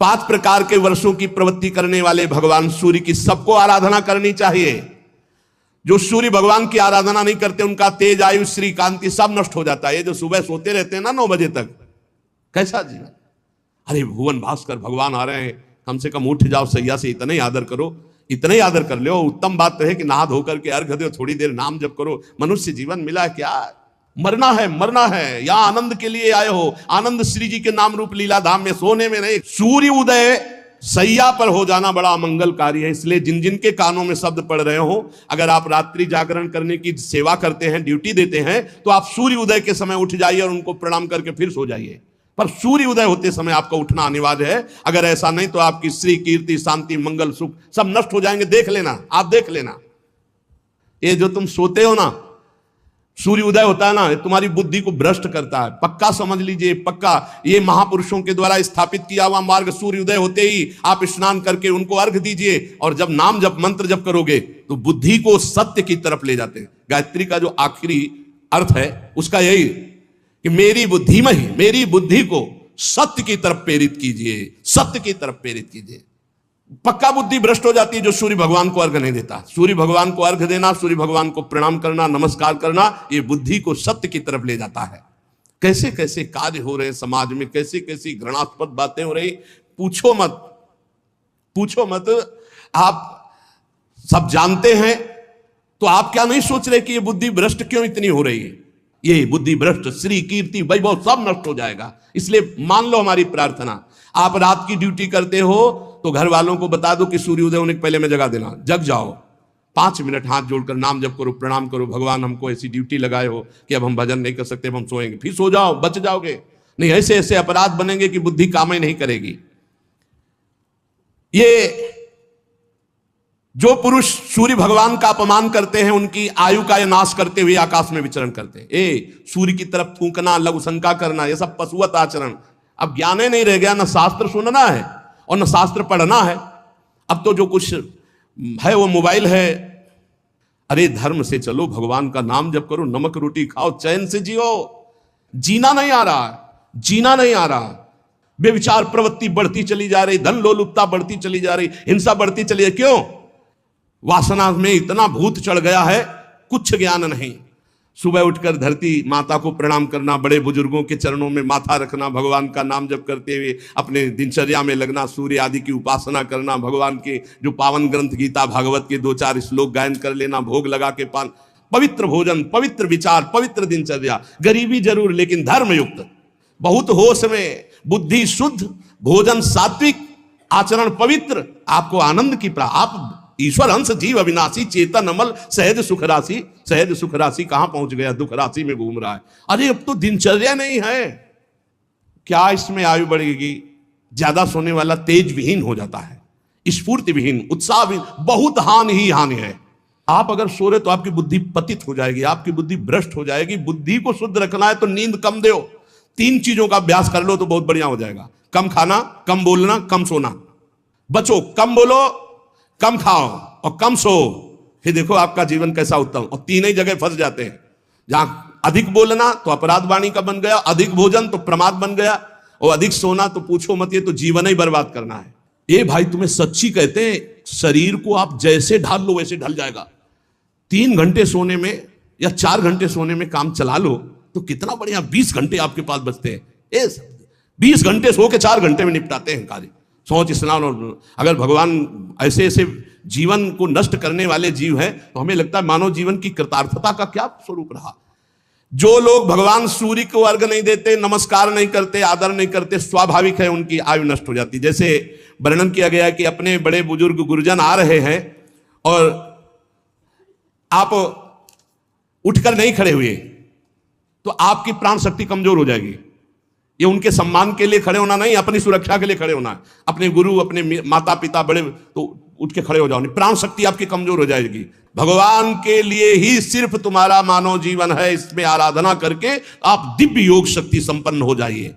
5 प्रकार के वर्षों की प्रवृत्ति करने वाले भगवान सूर्य की सबको आराधना करनी चाहिए। जो सूर्य भगवान की आराधना नहीं करते उनका तेज, आयु, श्री, कांति सब नष्ट हो जाता है। ये जो सुबह सोते रहते हैं ना 9 बजे तक, कैसा जीवन। अरे भुवन भास्कर भगवान आ रहे हैं, कम से कम उठ जाओ सैया से, इतना ही आदर करो, इतना ही आदर कर लो। उत्तम बात तो है कि नहा धोकर के अर्घ दो, थोड़ी देर नाम जप करो। मनुष्य जीवन मिला क्या, मरना है, मरना है। या आनंद के लिए आए हो, आनंद श्री जी के नाम रूप लीला धाम में, सोने में नहीं। सूर्य उदय सैया पर हो जाना बड़ा मंगलकारी है। इसलिए जिन जिन के कानों में शब्द पड़ रहे हो, अगर आप रात्रि जागरण करने की सेवा करते हैं, ड्यूटी देते हैं, तो आप सूर्य उदय के समय उठ जाइए और उनको प्रणाम करके फिर सो जाइए। पर सूर्य उदय होते समय आपका उठना अनिवार्य है। अगर ऐसा नहीं तो आपकी श्री, कीर्ति, शांति, मंगल, सुख सब नष्ट हो जाएंगे। देख लेना, आप देख लेना। ये जो तुम सोते हो ना, सूर्य उदय होता है ना, तुम्हारी बुद्धि को भ्रष्ट करता है। पक्का समझ लीजिए, पक्का। ये महापुरुषों के द्वारा स्थापित किया हुआ मार्ग। सूर्य उदय होते ही आप स्नान करके उनको अर्घ दीजिए, और जब नाम जप मंत्र जप करोगे तो बुद्धि को सत्य की तरफ ले जाते हैं। गायत्री का जो आखिरी अर्थ है उसका यही कि मेरी बुद्धि को सत्य की तरफ प्रेरित कीजिए, सत्य की तरफ प्रेरित कीजिए। पक्का बुद्धि भ्रष्ट हो जाती है जो सूर्य भगवान को अर्घ नहीं देता। सूर्य भगवान को अर्घ देना, सूर्य भगवान को प्रणाम करना, नमस्कार करना, ये बुद्धि को सत्य की तरफ ले जाता है। कैसे कैसे कार्य हो रहे हैं समाज में, कैसी कैसी घृणास्पद बातें हो रही, पूछो मत, पूछो मत। आप सब जानते हैं तो आप क्या नहीं सोच रहे कि ये बुद्धि भ्रष्ट क्यों इतनी हो रही है। ये बुद्धि भ्रष्ट, श्री, कीर्ति, वैभव सब नष्ट हो जाएगा। इसलिए मान लो हमारी प्रार्थना, आप रात की ड्यूटी करते हो तो घर वालों को बता दो कि सूर्योदय होने के पहले में जगा देना। जग जाओ, 5 मिनट हाथ जोड़कर नाम जप करो, प्रणाम करो। भगवान हमको ऐसी ड्यूटी लगाए हो कि अब हम भजन नहीं कर सकते, अब हम सोएंगे। फिर सो जाओ, बच जाओगे। नहीं ऐसे ऐसे अपराध बनेंगे कि बुद्धि काम ही नहीं करेगी। ये जो पुरुष सूर्य भगवान का अपमान करते हैं, उनकी आयु का नाश करते हुए आकाश में विचरण करते हैं। सूर्य की तरफ थूकना, लघु शंका करना, यह सब पशुवत आचरण। अब ज्ञान ही नहीं रह गया, न शास्त्र सुनना है और न शास्त्र पढ़ना है। अब तो जो कुछ है वो मोबाइल है। अरे धर्म से चलो, भगवान का नाम जप करो, नमक रोटी खाओ, चैन से जियो। जीना नहीं आ रहा, जीना नहीं आ रहा। बेविचार प्रवृत्ति बढ़ती चली जा रही, धन लोलुपता बढ़ती चली जा रही, हिंसा बढ़ती चली जा रही। क्यों? वासना में इतना भूत चढ़ गया है, कुछ ज्ञान नहीं। सुबह उठकर धरती माता को प्रणाम करना, बड़े बुजुर्गों के चरणों में माथा रखना, भगवान का नाम जप करते हुए अपने दिनचर्या में लगना, सूर्य आदि की उपासना करना, भगवान के जो पावन ग्रंथ गीता भागवत के 2-4 श्लोक गायन कर लेना, भोग लगा के पान, पवित्र भोजन, पवित्र विचार, पवित्र दिनचर्या। गरीबी जरूर लेकिन धर्मयुक्त, बहुत होश में, बुद्धि शुद्ध, भोजन सात्विक, आचरण पवित्र। आपको आनंद की आप ईश्वर अंश जीव अविनाशी चेतन अमल सहज सुख राशि। सहज सुख राशि कहां पहुंच गया, दुख राशि में घूम रहा है। अरे अब तो दिनचर्या नहीं है, क्या इसमें आयु बढ़ेगी। ज्यादा सोने वाला तेज विहीन हो जाता है, स्फूर्ति विहीन, उत्साह विहीन, बहुत हानि ही हानि है। आप अगर सो रहे तो आपकी बुद्धि पतित हो जाएगी, आपकी बुद्धि भ्रष्ट हो जाएगी। बुद्धि को शुद्ध रखना है तो नींद कम दो। 3 चीजों का अभ्यास कर लो तो बहुत बढ़िया हो जाएगा। कम खाना, कम बोलना, कम सोना। बचो, कम बोलो, कम खाओ और कम सो। फिर देखो आपका जीवन कैसा उत्तम। और 3 ही जगह फंस जाते हैं, जहां अधिक बोलना तो अपराध वाणी का बन गया, अधिक भोजन तो प्रमाद बन गया, और अधिक सोना तो पूछो मत, ये तो जीवन ही बर्बाद करना है। ये भाई तुम्हें सच्ची कहते हैं, शरीर को आप जैसे ढाल लो वैसे ढल जाएगा। 3 घंटे सोने में या 4 घंटे सोने में काम चला लो तो कितना बढ़िया। 20 घंटे आपके पास बचते हैं। 20 घंटे सो के 4 घंटे में निपटाते हैं कार्य, सोच स्नान। और अगर भगवान ऐसे ऐसे जीवन को नष्ट करने वाले जीव हैं तो हमें लगता है मानव जीवन की कृतार्थता का क्या स्वरूप रहा। जो लोग भगवान सूर्य को अर्घ नहीं देते, नमस्कार नहीं करते, आदर नहीं करते, स्वाभाविक है उनकी आयु नष्ट हो जाती। जैसे वर्णन किया गया है कि अपने बड़े बुजुर्ग गुरुजन आ रहे हैं और आप उठकर नहीं खड़े हुए तो आपकी प्राण शक्ति कमजोर हो जाएगी। ये उनके सम्मान के लिए खड़े होना नहीं, अपनी सुरक्षा के लिए खड़े होना है। अपने गुरु, अपने माता पिता बड़े, तो उठ के खड़े हो जाओ, नहीं प्राण शक्ति आपकी कमजोर हो जाएगी। भगवान के लिए ही सिर्फ तुम्हारा मानव जीवन है, इसमें आराधना करके आप दिव्य योग शक्ति संपन्न हो जाइए।